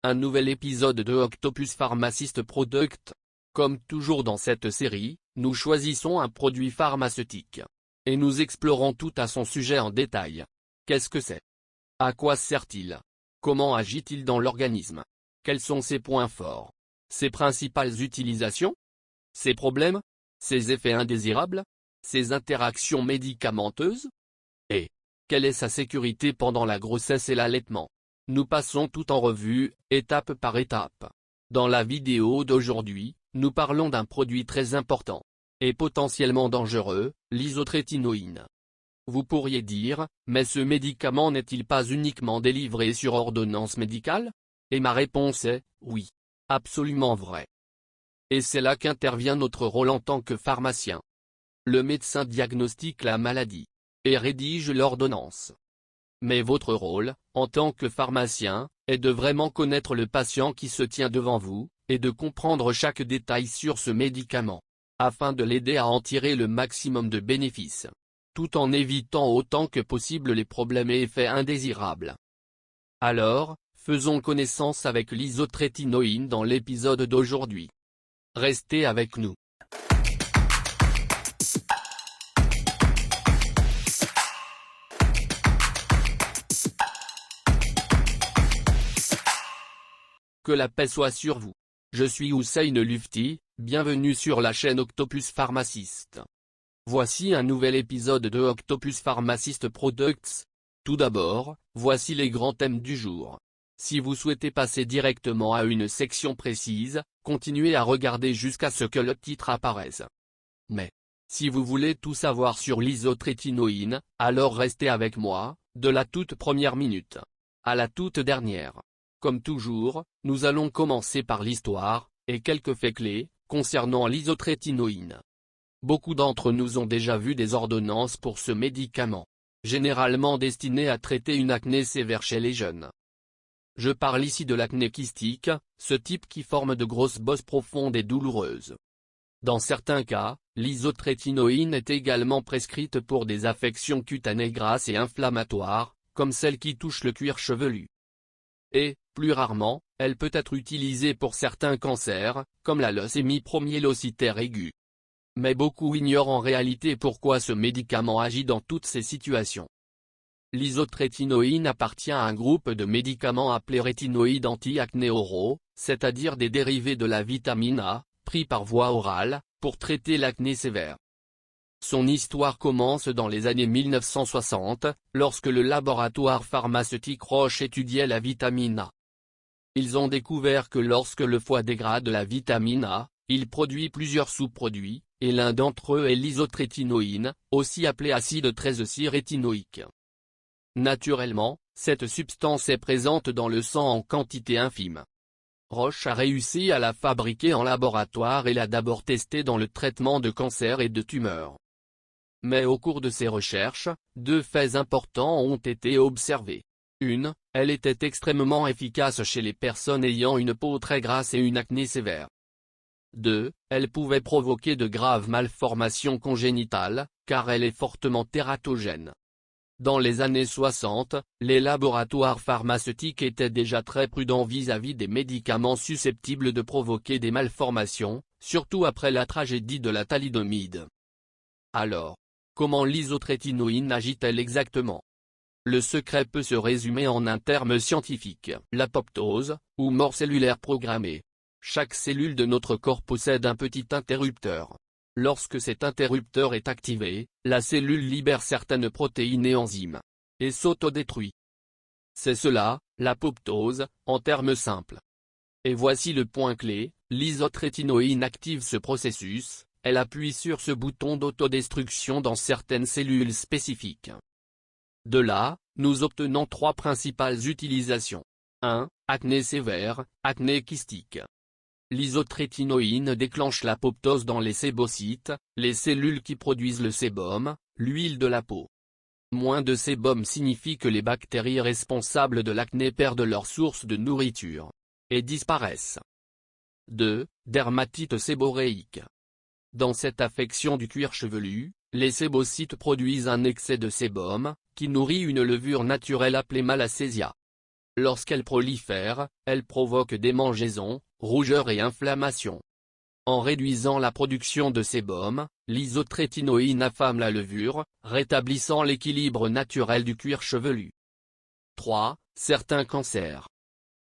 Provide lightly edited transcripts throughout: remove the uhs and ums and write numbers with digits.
un nouvel épisode de Octopus Pharmacist Product. Comme toujours dans cette série, nous choisissons un produit pharmaceutique. Et nous explorons tout à son sujet en détail. Qu'est-ce que c'est? À quoi sert-il? Comment agit-il dans l'organisme? Quels sont ses points forts? Ses principales utilisations? Ses problèmes? Ses effets indésirables? Ses interactions médicamenteuses? Et quelle est sa sécurité pendant la grossesse et l'allaitement? Nous passons tout en revue, étape par étape. Dans la vidéo d'aujourd'hui, nous parlons d'un produit très important et potentiellement dangereux, l'isotrétinoïne. Vous pourriez dire, mais ce médicament n'est-il pas uniquement délivré sur ordonnance médicale? Et ma réponse est, oui. Absolument vrai. Et c'est là qu'intervient notre rôle en tant que pharmacien. Le médecin diagnostique la maladie et rédige l'ordonnance. Mais votre rôle, en tant que pharmacien, est de vraiment connaître le patient qui se tient devant vous, et de comprendre chaque détail sur ce médicament, afin de l'aider à en tirer le maximum de bénéfices, tout en évitant autant que possible les problèmes et effets indésirables. Alors, faisons connaissance avec l'isotrétinoïne dans l'épisode d'aujourd'hui. Restez avec nous. Que la paix soit sur vous. Je suis Hussein Lufti, bienvenue sur la chaîne Octopus Pharmacist. Voici un nouvel épisode de Octopus Pharmacist Products. Tout d'abord, voici les grands thèmes du jour. Si vous souhaitez passer directement à une section précise, continuez à regarder jusqu'à ce que le titre apparaisse. Mais, si vous voulez tout savoir sur l'isotrétinoïne, alors restez avec moi, de la toute première minute à la toute dernière. Comme toujours, nous allons commencer par l'histoire, et quelques faits clés, concernant l'isotrétinoïne. Beaucoup d'entre nous ont déjà vu des ordonnances pour ce médicament, généralement destiné à traiter une acné sévère chez les jeunes. Je parle ici de l'acné kystique, ce type qui forme de grosses bosses profondes et douloureuses. Dans certains cas, l'isotrétinoïne est également prescrite pour des affections cutanées grasses et inflammatoires, comme celles qui touchent le cuir chevelu. Et, plus rarement, elle peut être utilisée pour certains cancers, comme la leucémie promyélocitaire aiguë. Mais beaucoup ignorent en réalité pourquoi ce médicament agit dans toutes ces situations. L'isotrétinoïne appartient à un groupe de médicaments appelés rétinoïdes anti-acné oraux, c'est-à-dire des dérivés de la vitamine A, pris par voie orale, pour traiter l'acné sévère. Son histoire commence dans les années 1960, lorsque le laboratoire pharmaceutique Roche étudiait la vitamine A. Ils ont découvert que lorsque le foie dégrade la vitamine A, il produit plusieurs sous-produits, et l'un d'entre eux est l'isotrétinoïne, aussi appelé acide 13-rétinoïque. Naturellement, cette substance est présente dans le sang en quantité infime. Roche a réussi à la fabriquer en laboratoire et l'a d'abord testée dans le traitement de cancers et de tumeurs. Mais au cours de ses recherches, deux faits importants ont été observés. 1. Elle était extrêmement efficace chez les personnes ayant une peau très grasse et une acné sévère. 2. Elle pouvait provoquer de graves malformations congénitales, car elle est fortement tératogène. Dans les années 60, les laboratoires pharmaceutiques étaient déjà très prudents vis-à-vis des médicaments susceptibles de provoquer des malformations, surtout après la tragédie de la thalidomide. Alors, comment l'isotrétinoïne agit-elle exactement? Le secret peut se résumer en un terme scientifique, l'apoptose, ou mort cellulaire programmée. Chaque cellule de notre corps possède un petit interrupteur. Lorsque cet interrupteur est activé, la cellule libère certaines protéines et enzymes, et s'autodétruit. C'est cela, l'apoptose, en termes simples. Et voici le point clé, l'isotrétinoïne active ce processus, elle appuie sur ce bouton d'autodestruction dans certaines cellules spécifiques. De là, nous obtenons trois principales utilisations. 1. Acné sévère, acné kystique. L'isotrétinoïne déclenche l'apoptose dans les sébocytes, les cellules qui produisent le sébum, l'huile de la peau. Moins de sébum signifie que les bactéries responsables de l'acné perdent leur source de nourriture et disparaissent. 2. Dermatite séboréique. Dans cette affection du cuir chevelu, les sébocytes produisent un excès de sébum, qui nourrit une levure naturelle appelée Malassezia. Lorsqu'elle prolifère, elle provoque démangeaisons, rougeurs et inflammation. En réduisant la production de sébum, l'isotrétinoïne affame la levure, rétablissant l'équilibre naturel du cuir chevelu. 3. Certains cancers.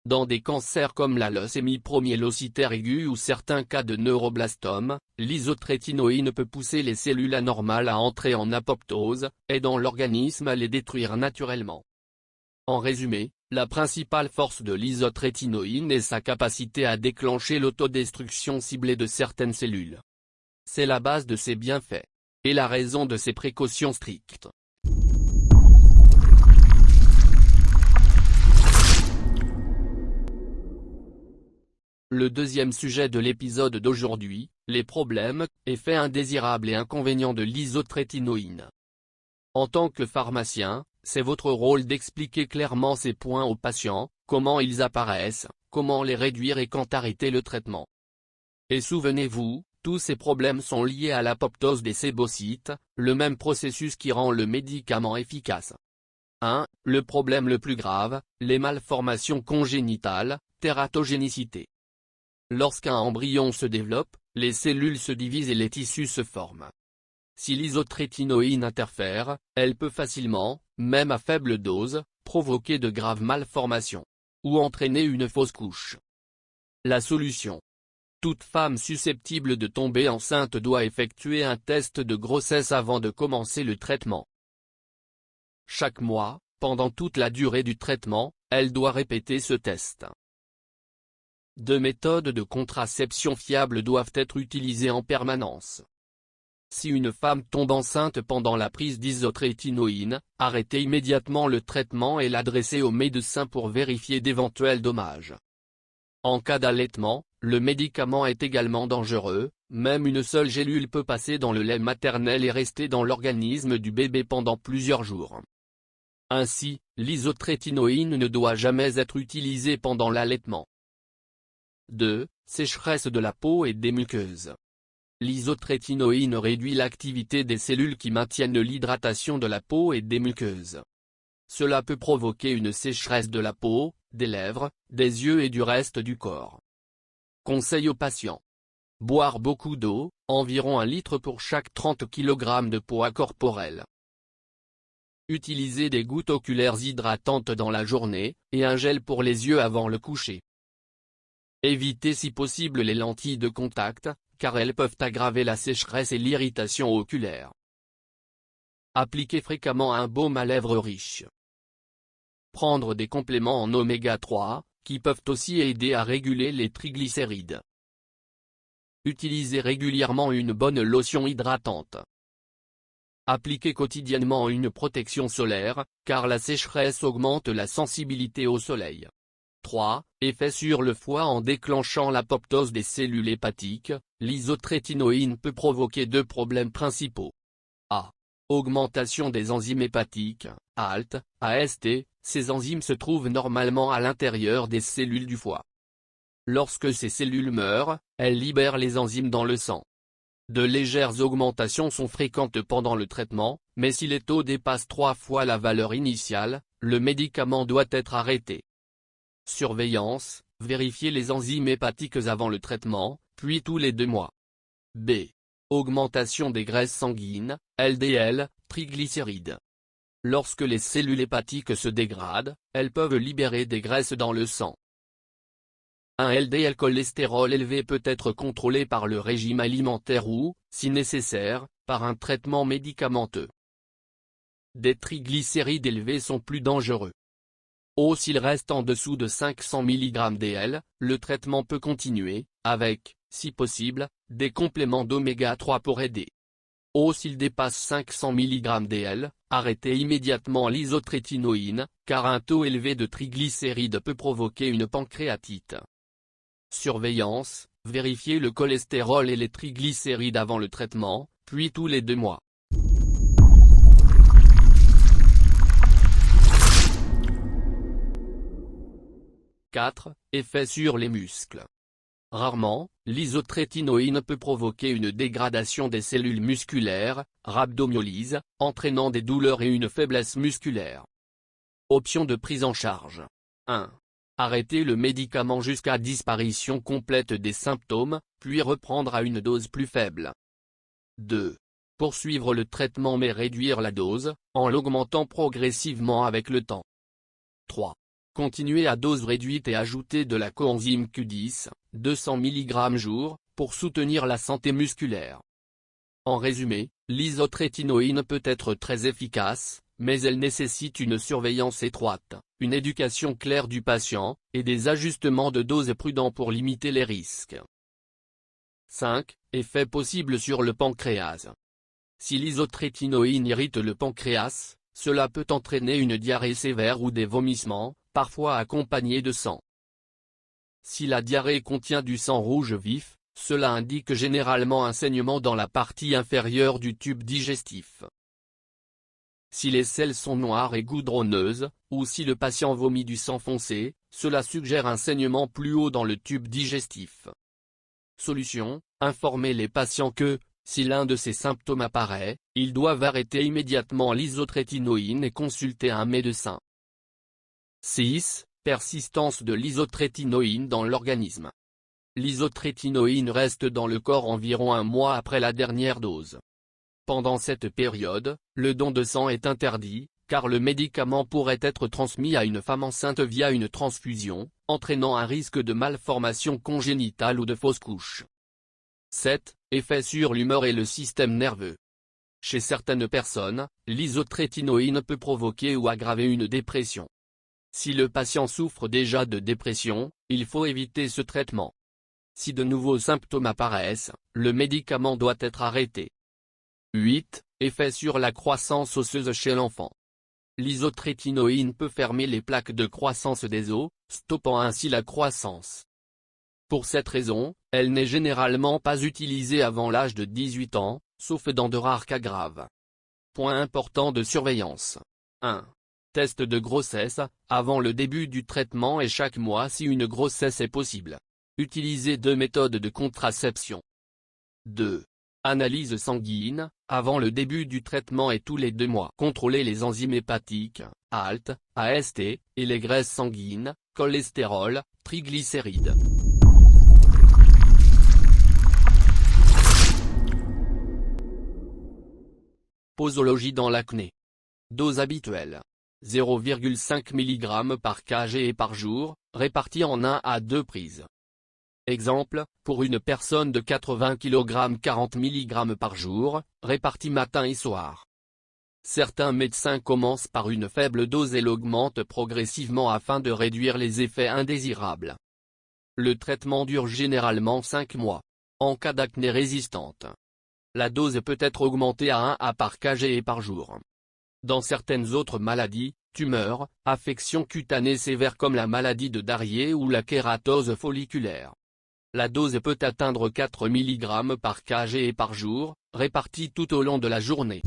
Dans des cancers comme la leucémie promyélocitaire aiguë ou certains cas de neuroblastome, l'isotrétinoïne peut pousser les cellules anormales à entrer en apoptose, aidant l'organisme à les détruire naturellement. En résumé, la principale force de l'isotrétinoïne est sa capacité à déclencher l'autodestruction ciblée de certaines cellules. C'est la base de ses bienfaits. Et la raison de ses précautions strictes. Le deuxième sujet de l'épisode d'aujourd'hui, les problèmes, effets indésirables et inconvénients de l'isotrétinoïne. En tant que pharmacien, c'est votre rôle d'expliquer clairement ces points aux patients, comment ils apparaissent, comment les réduire et quand arrêter le traitement. Et souvenez-vous, tous ces problèmes sont liés à l'apoptose des sébocytes, le même processus qui rend le médicament efficace. 1. Le problème le plus grave, les malformations congénitales, tératogénicité. Lorsqu'un embryon se développe, les cellules se divisent et les tissus se forment. Si l'isotrétinoïne interfère, elle peut facilement, même à faible dose, provoquer de graves malformations. Ou entraîner une fausse couche. La solution. Toute femme susceptible de tomber enceinte doit effectuer un test de grossesse avant de commencer le traitement. Chaque mois, pendant toute la durée du traitement, elle doit répéter ce test. 2 méthodes de contraception fiables doivent être utilisées en permanence. Si une femme tombe enceinte pendant la prise d'isotrétinoïne, arrêtez immédiatement le traitement et l'adressez au médecin pour vérifier d'éventuels dommages. En cas d'allaitement, le médicament est également dangereux, même une seule gélule peut passer dans le lait maternel et rester dans l'organisme du bébé pendant plusieurs jours. Ainsi, l'isotrétinoïne ne doit jamais être utilisée pendant l'allaitement. 2. Sécheresse de la peau et des muqueuses. L'isotrétinoïne réduit l'activité des cellules qui maintiennent l'hydratation de la peau et des muqueuses. Cela peut provoquer une sécheresse de la peau, des lèvres, des yeux et du reste du corps. Conseil aux patients. Boire beaucoup d'eau, environ 1 litre pour chaque 30 kg de poids corporel. Utiliser des gouttes oculaires hydratantes dans la journée, et un gel pour les yeux avant le coucher. Évitez si possible les lentilles de contact, car elles peuvent aggraver la sécheresse et l'irritation oculaire. Appliquez fréquemment un baume à lèvres riche. Prendre des compléments en oméga 3, qui peuvent aussi aider à réguler les triglycérides. Utilisez régulièrement une bonne lotion hydratante. Appliquez quotidiennement une protection solaire, car la sécheresse augmente la sensibilité au soleil. 3. Effet sur le foie en déclenchant l'apoptose des cellules hépatiques, l'isotrétinoïne peut provoquer 2 problèmes principaux. A. Augmentation des enzymes hépatiques, ALT, AST, ces enzymes se trouvent normalement à l'intérieur des cellules du foie. Lorsque ces cellules meurent, elles libèrent les enzymes dans le sang. De légères augmentations sont fréquentes pendant le traitement, mais si les taux dépassent 3 fois la valeur initiale, le médicament doit être arrêté. Surveillance, vérifiez les enzymes hépatiques avant le traitement, puis tous les 2 mois. B. Augmentation des graisses sanguines, LDL, triglycérides. Lorsque les cellules hépatiques se dégradent, elles peuvent libérer des graisses dans le sang. Un LDL cholestérol élevé peut être contrôlé par le régime alimentaire ou, si nécessaire, par un traitement médicamenteux. Des triglycérides élevés sont plus dangereux. S'il reste en dessous de 500 mg DL, le traitement peut continuer, avec, si possible, des compléments d'oméga 3 pour aider. S'il dépasse 500 mg DL, arrêtez immédiatement l'isotrétinoïne, car un taux élevé de triglycérides peut provoquer une pancréatite. Surveillance, vérifiez le cholestérol et les triglycérides avant le traitement, puis tous les 2 mois. « 4. Effet sur les muscles. Rarement, l'isotrétinoïne peut provoquer une dégradation des cellules musculaires, rhabdomyolyse, entraînant des douleurs et une faiblesse musculaire. Option de prise en charge. 1. Arrêter le médicament jusqu'à disparition complète des symptômes, puis reprendre à une dose plus faible. 2. Poursuivre le traitement mais réduire la dose, en l'augmentant progressivement avec le temps. 3. Continuer à dose réduite et ajouter de la coenzyme Q10, 200 mg jour, pour soutenir la santé musculaire. En résumé, l'isotrétinoïne peut être très efficace, mais elle nécessite une surveillance étroite, une éducation claire du patient, et des ajustements de dose prudents pour limiter les risques. 5. Effets possibles sur le pancréas. Si l'isotrétinoïne irrite le pancréas, cela peut entraîner une diarrhée sévère ou des vomissements, parfois accompagnés de sang. Si la diarrhée contient du sang rouge vif, cela indique généralement un saignement dans la partie inférieure du tube digestif. Si les selles sont noires et goudronneuses, ou si le patient vomit du sang foncé, cela suggère un saignement plus haut dans le tube digestif. Solution: informer les patients que, si l'un de ces symptômes apparaît, ils doivent arrêter immédiatement l'isotrétinoïne et consulter un médecin. 6. Persistance de l'isotrétinoïne dans l'organisme. L'isotrétinoïne reste dans le corps environ un mois après la dernière dose. Pendant cette période, le don de sang est interdit, car le médicament pourrait être transmis à une femme enceinte via une transfusion, entraînant un risque de malformation congénitale ou de fausse couche. 7. Effet sur l'humeur et le système nerveux. Chez certaines personnes, l'isotrétinoïne peut provoquer ou aggraver une dépression. Si le patient souffre déjà de dépression, il faut éviter ce traitement. Si de nouveaux symptômes apparaissent, le médicament doit être arrêté. 8. Effet sur la croissance osseuse chez l'enfant. L'isotrétinoïne peut fermer les plaques de croissance des os, stoppant ainsi la croissance. Pour cette raison, elle n'est généralement pas utilisée avant l'âge de 18 ans, sauf dans de rares cas graves. Point important de surveillance. 1. Test de grossesse, avant le début du traitement et chaque mois si une grossesse est possible. Utilisez 2 méthodes de contraception. 2. Analyse sanguine, avant le début du traitement et tous les 2 mois. Contrôlez les enzymes hépatiques, ALT, AST, et les graisses sanguines, cholestérol, triglycérides. Posologie dans l'acné. Dose habituelle. 0,5 mg par kg et par jour, répartie en 1 à 2 prises. Exemple, pour une personne de 80 kg 40 mg par jour, répartie matin et soir. Certains médecins commencent par une faible dose et l'augmentent progressivement afin de réduire les effets indésirables. Le traitement dure généralement 5 mois. En cas d'acné résistante, la dose peut être augmentée à 1 à par kg et par jour. Dans certaines autres maladies, tumeurs, affections cutanées sévères comme la maladie de Darier ou la kératose folliculaire, la dose peut atteindre 4 mg par kg et par jour, répartie tout au long de la journée.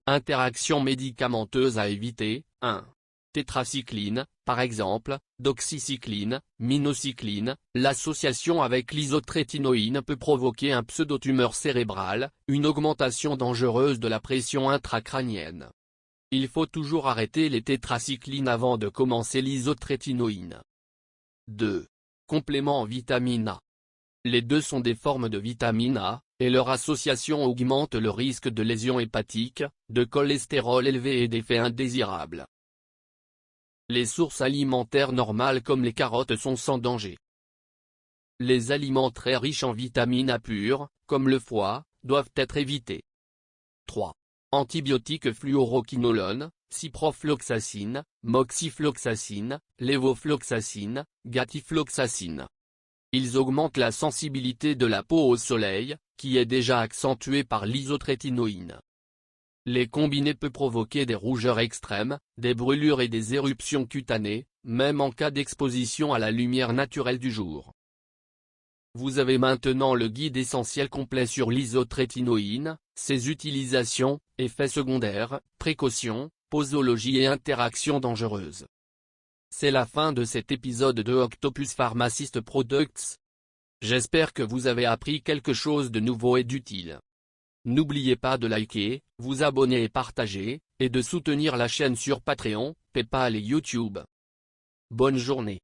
Interactions médicamenteuses à éviter. 1. Tétracycline, par exemple, doxycycline, minocycline. L'association avec l'isotrétinoïne peut provoquer un pseudotumeur cérébral, une augmentation dangereuse de la pression intracrânienne. Il faut toujours arrêter les tétracyclines avant de commencer l'isotrétinoïne. 2. Compléments en vitamine A. Les deux sont des formes de vitamine A, et leur association augmente le risque de lésions hépatiques, de cholestérol élevé et d'effets indésirables. Les sources alimentaires normales comme les carottes sont sans danger. Les aliments très riches en vitamine A pure, comme le foie, doivent être évités. 3. Antibiotiques fluoroquinolones, ciprofloxacine, moxifloxacine, lévofloxacine, gatifloxacine. Ils augmentent la sensibilité de la peau au soleil, qui est déjà accentuée par l'isotrétinoïne. Les combinés peuvent provoquer des rougeurs extrêmes, des brûlures et des éruptions cutanées, même en cas d'exposition à la lumière naturelle du jour. Vous avez maintenant le guide essentiel complet sur l'isotrétinoïne, ses utilisations, effets secondaires, précautions, posologie et interactions dangereuses. C'est la fin de cet épisode de Octopus Pharmacist Products. J'espère que vous avez appris quelque chose de nouveau et d'utile. N'oubliez pas de liker, vous abonner et partager, et de soutenir la chaîne sur Patreon, PayPal et YouTube. Bonne journée.